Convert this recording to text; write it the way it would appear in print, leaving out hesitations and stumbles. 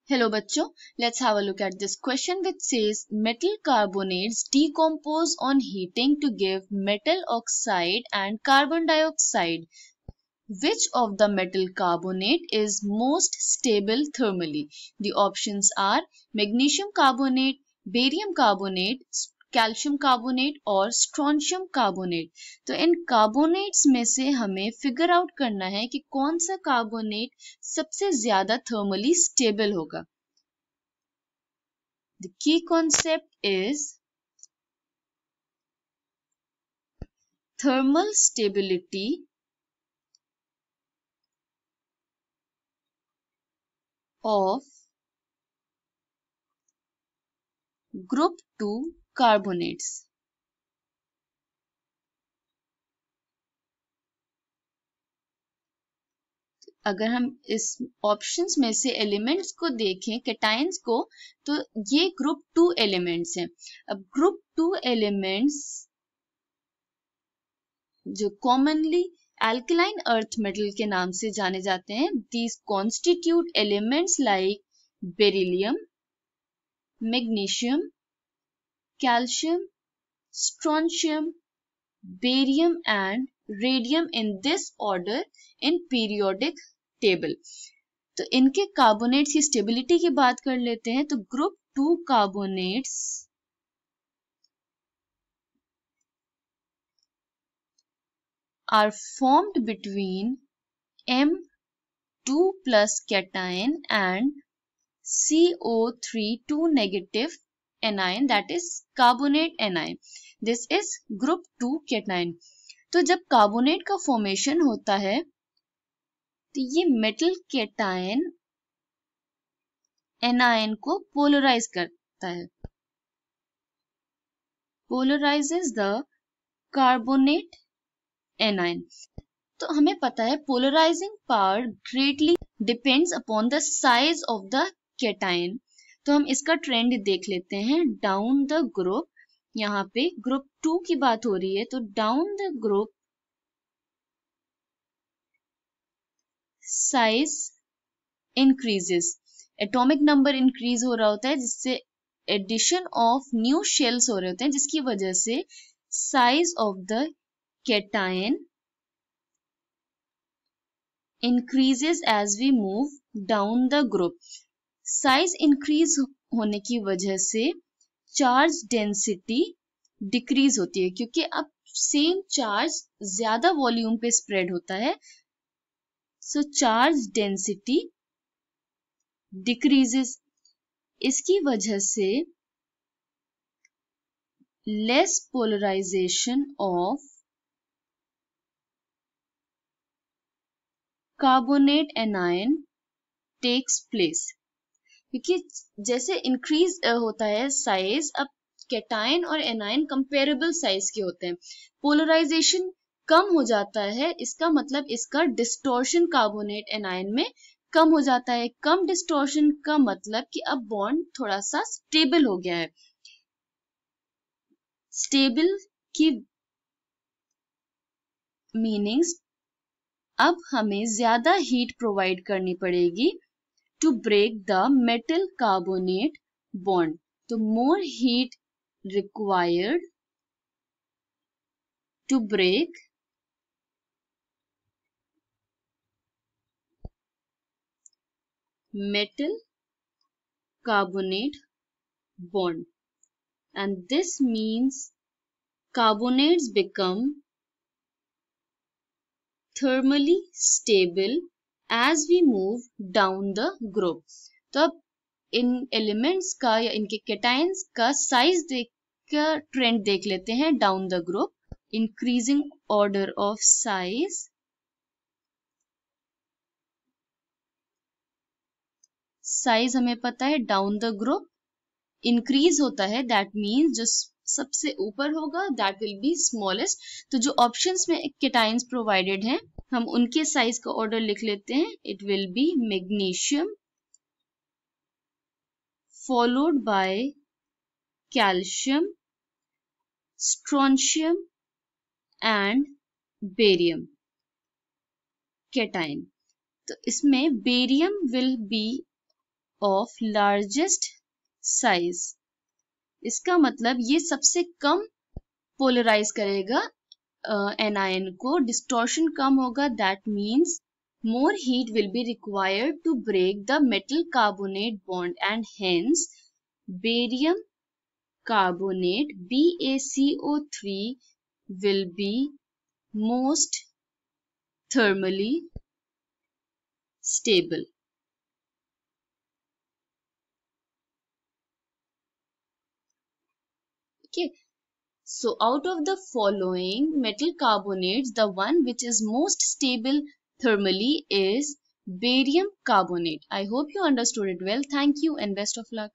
Hello bachcho, let's have a look at this question which says metal carbonates decompose on heating to give metal oxide and carbon dioxide. Which of the metal carbonate is most stable thermally? The options are magnesium carbonate, barium carbonate, calcium carbonate और strontium carbonate. तो इन carbonates में से हमें figure out करना है कि कौन सा कार्बोनेट सबसे ज्यादा थर्मली स्टेबल होगा। The key concept is thermal stability of group 2 carbonates. अगर हम इस ऑप्शंस में से एलिमेंट्स को देखें कैटायंस को, तो ये ग्रुप 2 एलिमेंट्स हैं। अब ग्रुप 2 एलिमेंट्स जो कॉमनली एल्कलाइन अर्थ मेटल के नाम से जाने जाते हैं, these constitute elements like beryllium, magnesium, calcium, strontium, barium and radium in this order in periodic table. तो इनके कार्बोनेट्स की स्टेबिलिटी की बात कर लेते हैं। तो group 2 carbonates are formed between M2 plus cation and CO3 2 negative anion, that is carbonate anion. This is group 2 cation. तो जब कार्बोनेट का फॉर्मेशन होता है तो ये मेटल कैटायन एनायन को पोलराइज करता है, पोलराइजेस द कार्बोनेट एनायन। तो हमें पता है polarising power greatly depends upon the size of the cation. तो हम इसका ट्रेंड देख लेते हैं डाउन द ग्रुप। यहाँ पे ग्रुप 2 की बात हो रही है, तो down the group size increases, atomic number increase हो रहा होता है, जिससे एडिशन ऑफ न्यू शेल्स हो रहे होते हैं, जिसकी वजह से size of the cation increases as we move down the group. Size increase होने की वजह से चार्ज डेंसिटी डिक्रीज होती है, क्योंकि अब सेम चार्ज ज्यादा वॉल्यूम पे स्प्रेड होता है। So charge density decreases. इसकी वजह से less polarisation of carbonate anion takes place, क्योंकि जैसे इंक्रीज होता है साइज, अब कैटायन और एनायन कंपेरेबल साइज के होते हैं, पोलराइजेशन कम हो जाता है। इसका मतलब इसका डिस्टॉर्शन कार्बोनेट एनायन में कम हो जाता है। कम डिस्टॉर्शन का मतलब कि अब बॉन्ड थोड़ा सा स्टेबल हो गया है। स्टेबल की मीनिंग्स, अब हमें ज्यादा हीट प्रोवाइड करनी पड़ेगी to break the metal carbonate bond. So more heat required to break metal carbonate bond, and this means carbonates become thermally stable as we move down the group. तो अब इन elements का या इनके cations का size देखकर trend देख लेते हैं down the group. Increasing order of size, size हमें पता है डाउन द ग्रुप इंक्रीज होता है, दैट मीन्स जो सबसे ऊपर होगा दैट विल बी स्मॉलेस्ट। तो जो ऑप्शंस में कैटायंस प्रोवाइडेड हैं हम उनके साइज का ऑर्डर लिख लेते हैं। It will be magnesium followed by calcium, strontium and barium cation. तो इसमें barium will be of largest size. इसका मतलब ये सबसे कम पोलराइज करेगा anion को, डिस्टॉर्शन कम होगा. That means more heat will be required to break the metal carbonate bond, and hence barium carbonate BaCO3 will be most thermally stable. Okay, so out of the following metal carbonates, the one which is most stable thermally is barium carbonate. I hope you understood it well. Thank you and best of luck.